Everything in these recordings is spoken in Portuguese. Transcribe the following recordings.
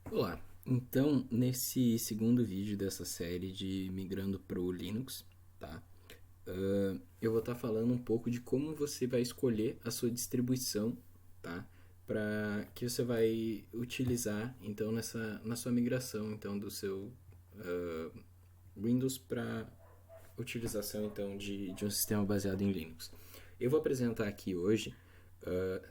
Olá, então nesse segundo vídeo dessa série de migrando para o Linux, tá? Eu vou estar falando um pouco de como você vai escolher a sua distribuição, tá? Para que você vai utilizar então na sua migração então do seu Windows para utilização então de um sistema baseado em Linux. Eu vou apresentar aqui hoje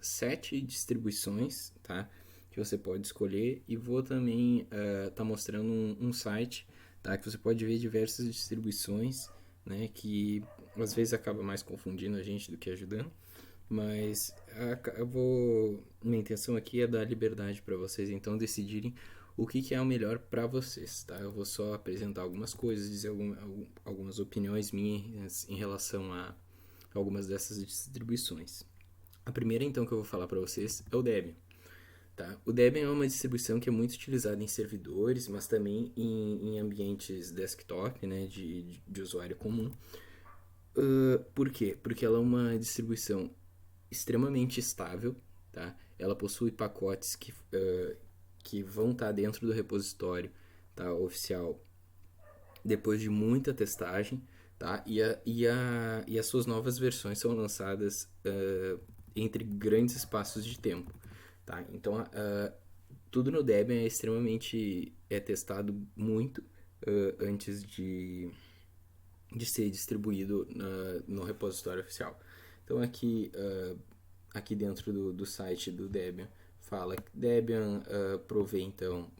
7 distribuições, tá? Que você pode escolher e vou também tá mostrando um site, tá? Que você pode ver diversas distribuições, né? Que às vezes acaba mais confundindo a gente do que ajudando, mas minha intenção aqui é dar liberdade para vocês então decidirem o que é o melhor para vocês, tá? Eu vou só apresentar algumas coisas, dizer algumas opiniões minhas em relação a algumas dessas distribuições. A primeira então que eu vou falar para vocês é o Debian. Tá? O Debian é uma distribuição que é muito utilizada em servidores, mas também em ambientes desktop, né, de usuário comum. Por quê? Porque ela é uma distribuição extremamente estável, tá? Ela possui pacotes que vão estar dentro do repositório, tá, oficial depois de muita testagem, tá? E as suas novas versões são lançadas entre grandes espaços de tempo, tá? Então, tudo no Debian é extremamente testado muito antes de ser distribuído no repositório oficial. Então aqui dentro do site do Debian fala que Debian provê então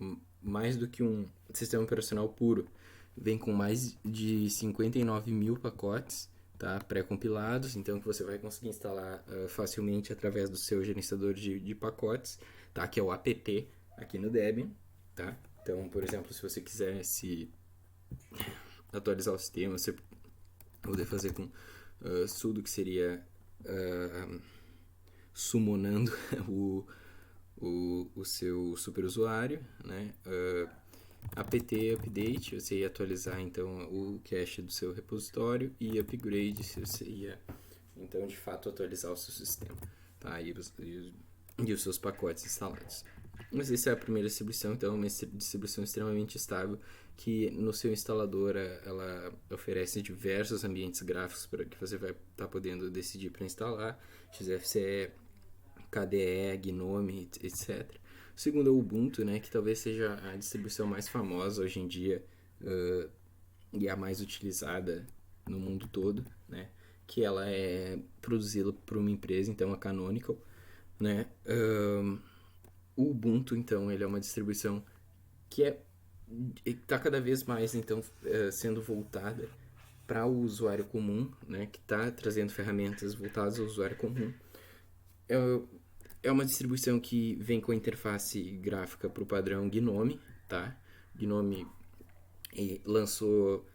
mais do que um sistema operacional puro, vem com mais de 59 mil pacotes, tá, pré-compilados, então que você vai conseguir instalar facilmente através do seu gerenciador de pacotes, tá, que é o apt aqui no Debian, tá. Então, por exemplo, se você quiser se atualizar o sistema, você poder fazer com sudo, que seria summonando o seu superusuário, né? apt update, você ia atualizar então o cache do seu repositório, e upgrade, se você ia então de fato atualizar o seu sistema, tá? E os seus pacotes instalados. Mas essa é a primeira distribuição, então é uma distribuição extremamente estável que no seu instalador ela oferece diversos ambientes gráficos para que você vai estar podendo decidir para instalar, XFCE, KDE, GNOME, etc. O segundo é o Ubuntu, né, que talvez seja a distribuição mais famosa hoje em dia e a mais utilizada no mundo todo, né, que ela é produzida por uma empresa, então a Canonical, né. O Ubuntu, então, ele é uma distribuição que está cada vez mais então sendo voltada para o usuário comum, né, que está trazendo ferramentas voltadas ao usuário comum. É, é uma distribuição que vem com a interface gráfica para o padrão GNOME, tá? GNOME lançou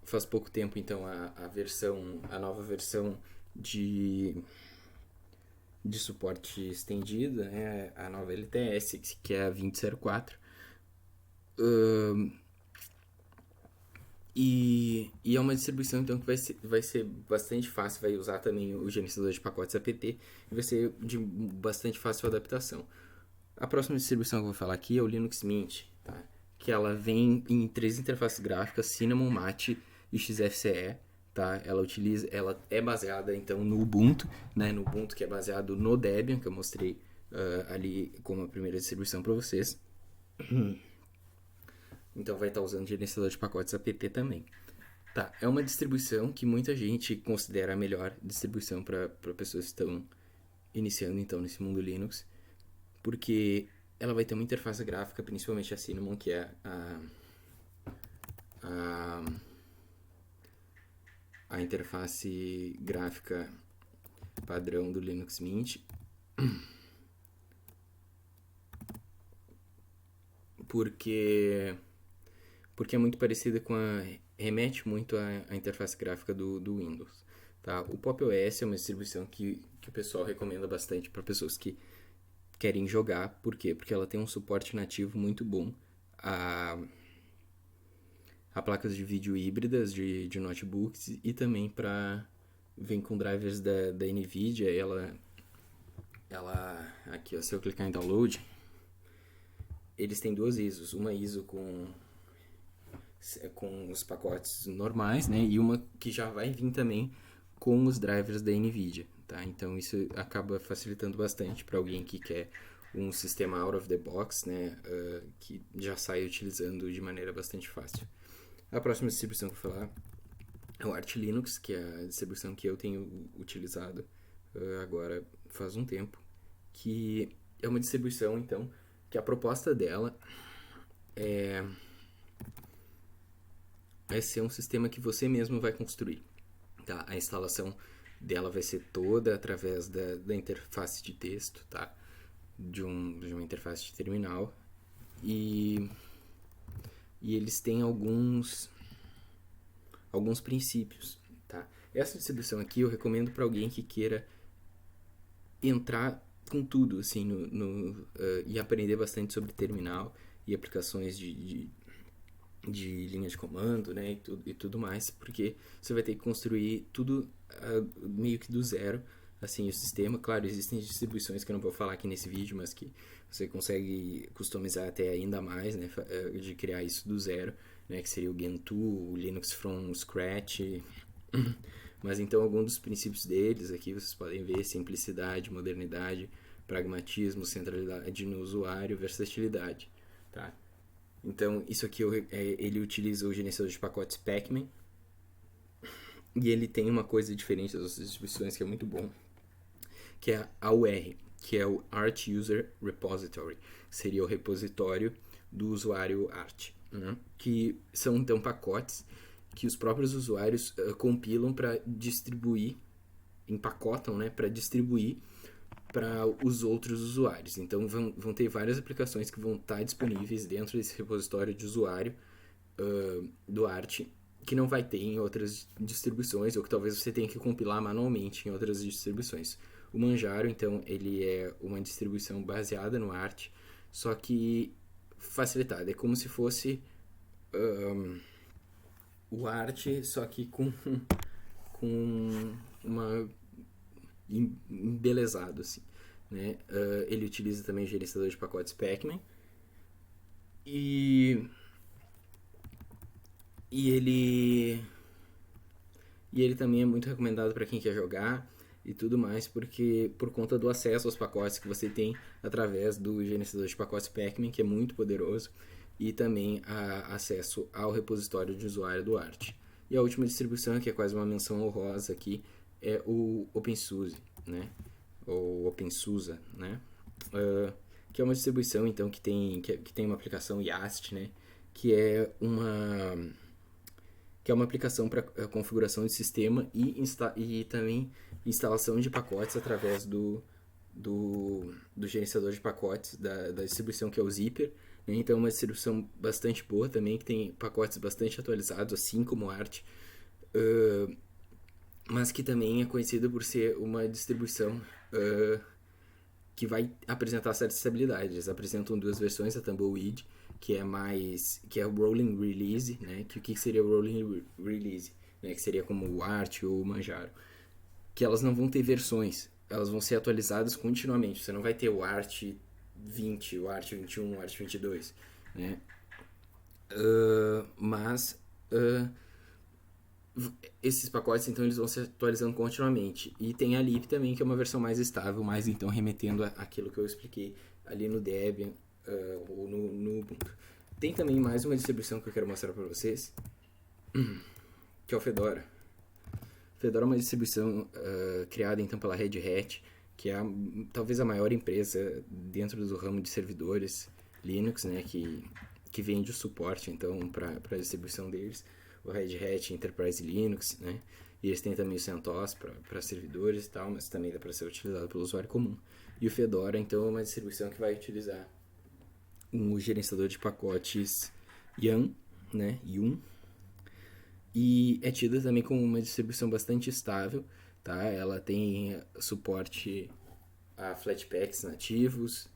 faz pouco tempo então a nova versão de de suporte estendido, né? A nova LTS, que é a 2004. E é uma distribuição então que vai ser bastante fácil, vai usar também o gerenciador de pacotes apt e vai ser de bastante fácil adaptação. A próxima distribuição que eu vou falar aqui é o Linux Mint, tá? Que ela vem em 3 interfaces gráficas, Cinnamon, Mate e XFCE, tá? Ela é baseada então no Ubuntu, né? No Ubuntu, que é baseado no Debian, que eu mostrei ali como a primeira distribuição para vocês. Então vai estar usando gerenciador de pacotes apt também. Tá, é uma distribuição que muita gente considera a melhor distribuição para pessoas que estão iniciando então nesse mundo Linux, porque ela vai ter uma interface gráfica, principalmente a Cinnamon, que é a, a interface gráfica padrão do Linux Mint, porque porque é muito parecida com remete muito à interface gráfica do Windows. Tá? O Pop! OS é uma distribuição que o pessoal recomenda bastante para pessoas que querem jogar. Por quê? Porque ela tem um suporte nativo muito bom a placas de vídeo híbridas de notebooks, e também para vem com drivers da Nvidia. Ela aqui, ó, se eu clicar em download, eles têm duas ISOs, uma ISO com os pacotes normais, né, e uma que já vai vir também com os drivers da NVIDIA, tá? Então isso acaba facilitando bastante para alguém que quer um sistema out of the box, né, que já sai utilizando de maneira bastante fácil. A próxima distribuição que eu vou falar é o Arch Linux, que é a distribuição que eu tenho utilizado agora faz um tempo, que é uma distribuição, então, que a proposta dela é ser um sistema que você mesmo vai construir, tá? A instalação dela vai ser toda através da interface de texto, tá? De uma interface de terminal. E eles têm alguns princípios, tá? Essa distribuição aqui eu recomendo para alguém que queira entrar com tudo, assim, e aprender bastante sobre terminal e aplicações de linha de comando, né, e tudo mais, porque você vai ter que construir tudo meio que do zero, assim, o sistema. Claro, existem distribuições que eu não vou falar aqui nesse vídeo, mas que você consegue customizar até ainda mais, né, de criar isso do zero, né, que seria o Gentoo, o Linux from Scratch. Mas então alguns dos princípios deles aqui vocês podem ver: simplicidade, modernidade, pragmatismo, centralidade no usuário, versatilidade, tá? Então isso aqui ele utiliza o gerenciador de pacotes Pacman, e ele tem uma coisa diferente das outras distribuições que é muito bom, que é a UR, que é o Arch User Repository, que seria o repositório do usuário Arch, né? Que são então pacotes que os próprios usuários compilam para distribuir, empacotam, né, para distribuir para os outros usuários. Então vão ter várias aplicações que vão estar disponíveis dentro desse repositório de usuário do Arch, que não vai ter em outras distribuições, ou que talvez você tenha que compilar manualmente em outras distribuições. O Manjaro, então, ele é uma distribuição baseada no Arch, só que facilitada. É como se fosse o Arch, só que com uma embelezado, assim, né? Ele utiliza também o gerenciador de pacotes Pacman, e ele também é muito recomendado para quem quer jogar e tudo mais, porque por conta do acesso aos pacotes que você tem através do gerenciador de pacotes Pacman, que é muito poderoso, e também acesso ao repositório de usuário do Arch. E a última distribuição, que é quase uma menção honrosa aqui, é o OpenSUSE, né? Ou OpenSUSE, né? Que é uma distribuição, então, que tem uma aplicação YAST, né? Que é uma aplicação para configuração de sistema e também instalação de pacotes através do gerenciador de pacotes da distribuição, que é o Zyper, né? Então é uma distribuição bastante boa também, que tem pacotes bastante atualizados, assim como o Arch, mas que também é conhecida por ser uma distribuição que vai apresentar certa estabilidade. Eles apresentam duas versões, a Tumbleweed, que é o Rolling Release, né? Que o que seria o Rolling Release, né? Que seria como o Arch ou o Manjaro, que elas não vão ter versões, elas vão ser atualizadas continuamente. Você não vai ter o Arch 20, o Arch 21, o Arch 22, né? Mas esses pacotes, então, eles vão se atualizando continuamente. E tem a Lip também, que é uma versão mais estável, mais então remetendo àquilo que eu expliquei ali no Debian ou no Ubuntu. Tem também mais uma distribuição que eu quero mostrar para vocês, que é o Fedora. Fedora é uma distribuição criada então pela Red Hat, que é talvez a maior empresa dentro do ramo de servidores Linux, né, que vende o suporte então para a distribuição deles. O Red Hat Enterprise Linux, né? E eles têm também o CentOS para servidores e tal, mas também dá para ser utilizado pelo usuário comum. E o Fedora, então, é uma distribuição que vai utilizar um gerenciador de pacotes Yum, né? Yum. E é tida também como uma distribuição bastante estável, tá? Ela tem suporte a Flatpaks nativos,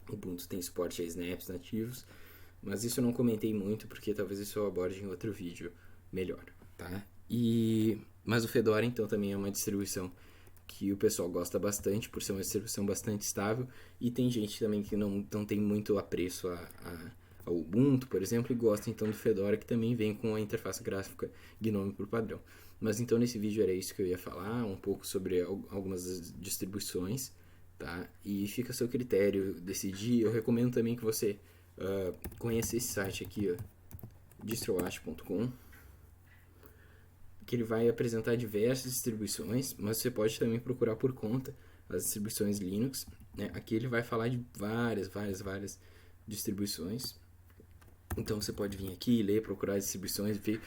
o Ubuntu tem suporte a snaps nativos, mas isso eu não comentei muito, porque talvez isso eu aborde em outro vídeo melhor, tá? Mas o Fedora, então, também é uma distribuição que o pessoal gosta bastante, por ser uma distribuição bastante estável, e tem gente também que não tem muito apreço ao Ubuntu, por exemplo, e gosta então do Fedora, que também vem com a interface gráfica GNOME por padrão. Mas então nesse vídeo era isso que eu ia falar, um pouco sobre algumas das distribuições, tá? E fica a seu critério decidir. Eu recomendo também que você conheça esse site aqui, ó, distroash.com, que ele vai apresentar diversas distribuições, mas você pode também procurar por conta as distribuições Linux, né? Aqui ele vai falar de várias distribuições. Então você pode vir aqui, ler, procurar as distribuições, ver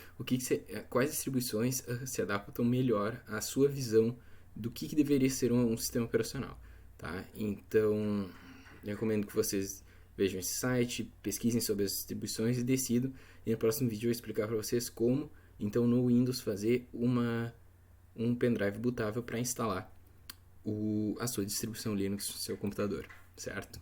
quais distribuições se adaptam melhor à sua visão do que deveria ser um sistema operacional, tá? Então, eu recomendo que vocês vejam esse site, pesquisem sobre as distribuições e decidam. E no próximo vídeo eu vou explicar para vocês como, então, no Windows fazer um pendrive bootável para instalar a sua distribuição Linux no seu computador, certo?